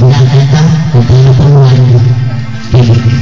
magkakata kung kinapanguhan bibig.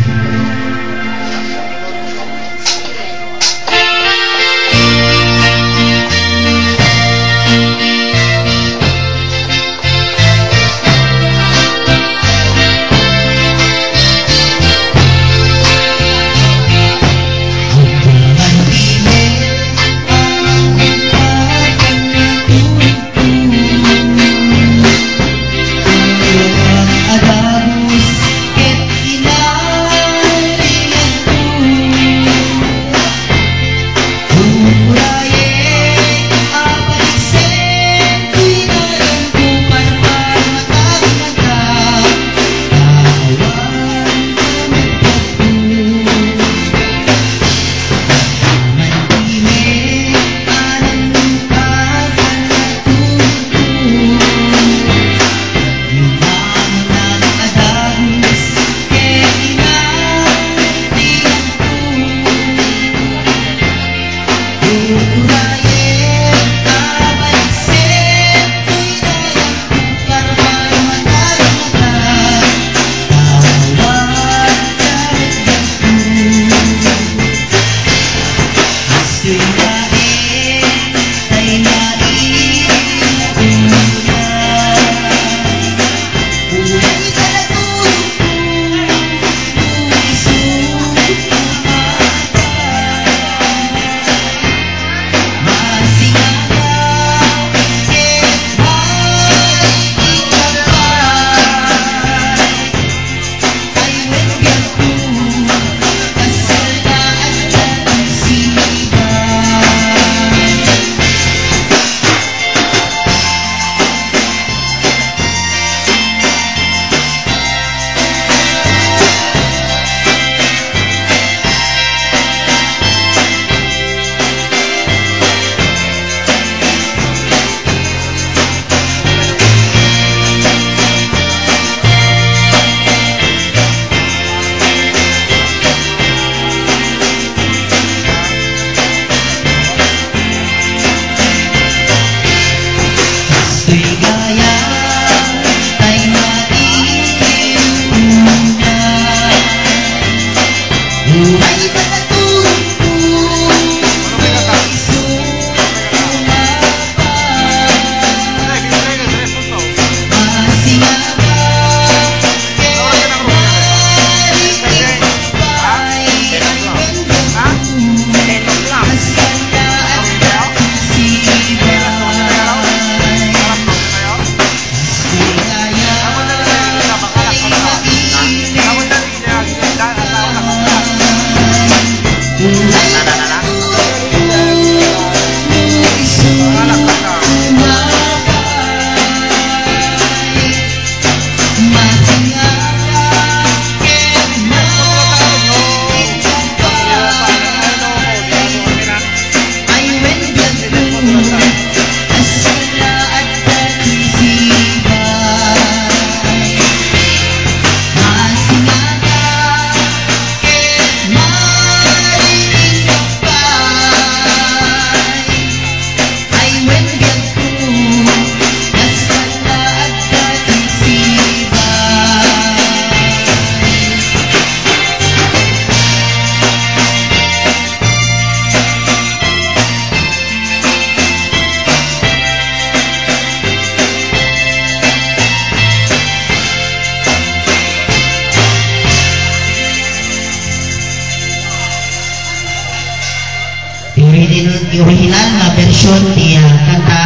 original na version niya kanta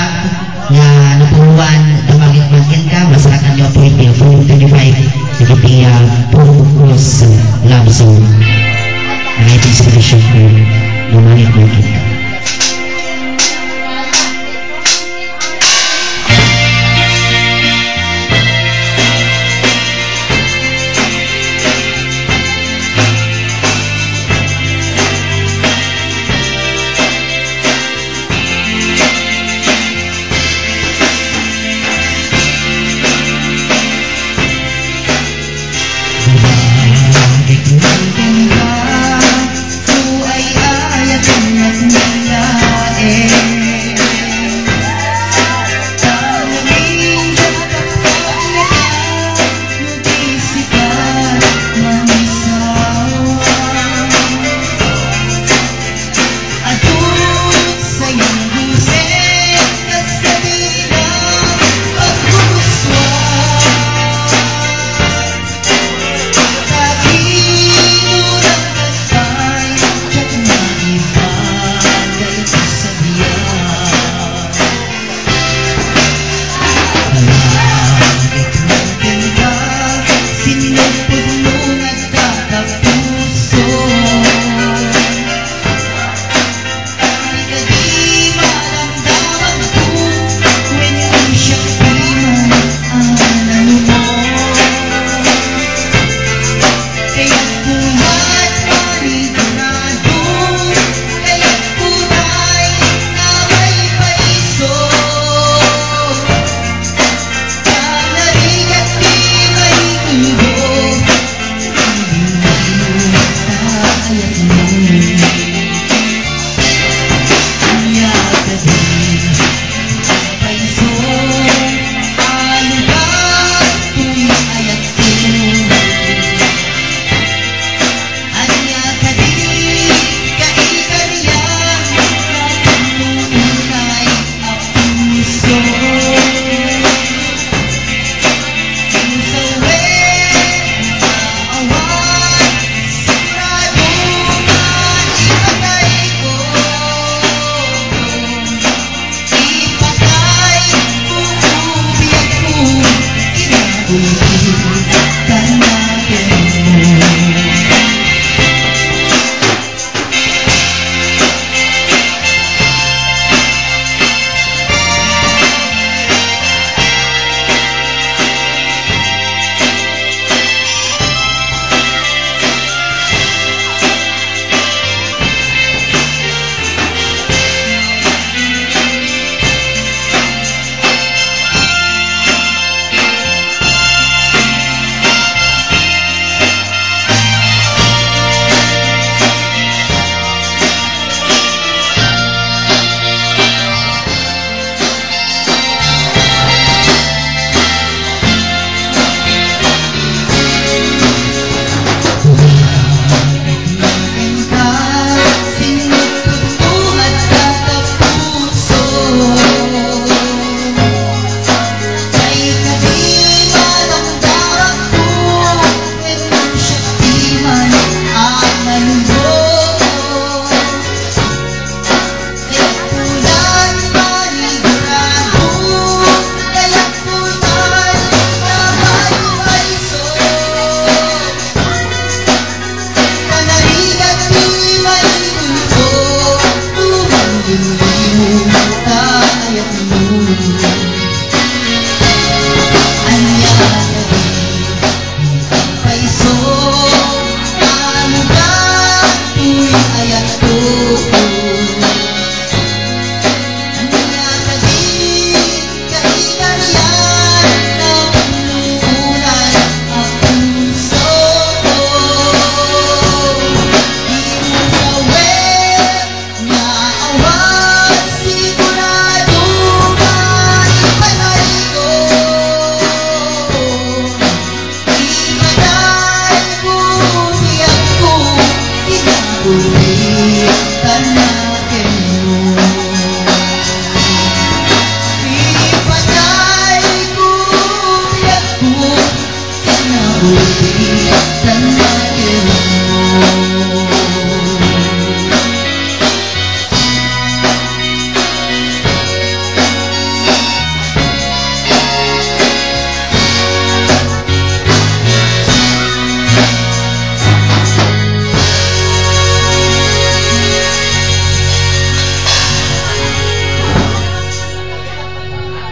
nga napuruan dumagit-magin ka masarakan nyo po ito 425 nagitiya Purpose Love Song ang iting version ko dumagit-magin ka. Ku ay ayat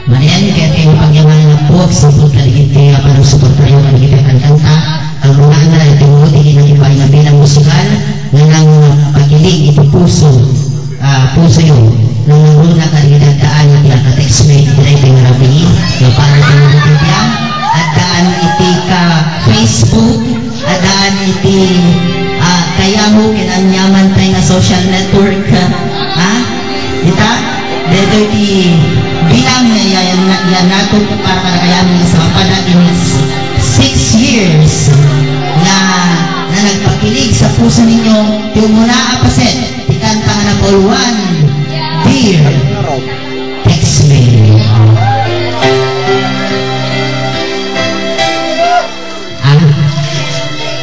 Marian kaya kayo pagyaman na po sa pagkaligid kaya para suportayo ang kita kanta ang mga na ito hindi na iba na bilang musikal na nang pakilig ito puso yun nang nanguna kaligid daan na bilang ka-textmate direct ng rabi yung para ito bibigyan at daan iti ka Facebook at daan iti kaya mo kinanyaman tayo na social network ita dito iti bilang yan nato para kakayamin sa mapadagin 6 years na nagpakilig sa puso ninyo yung muna apaset ikanta nga na for 1 dear text me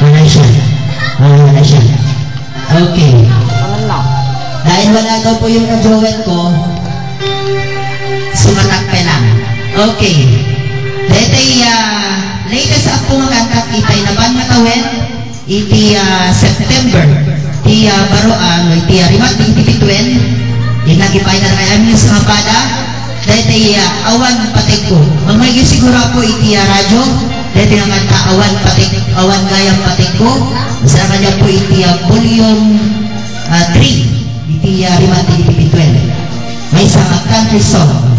wala siya okay dahil wala daw po yung ka-joel ko sumatakpe lang. Okay. Dito latest ako nga kanta itay na ban matawin iti September iti baroan iti rimat iti bitwen inagipay na kay amin sa pada dito awan patig ko magmay siguro ako iti radyo dito nga kanta awan gayam patig ko sa kanya po iti volume 3 iti rimat iti bitwen may isang country song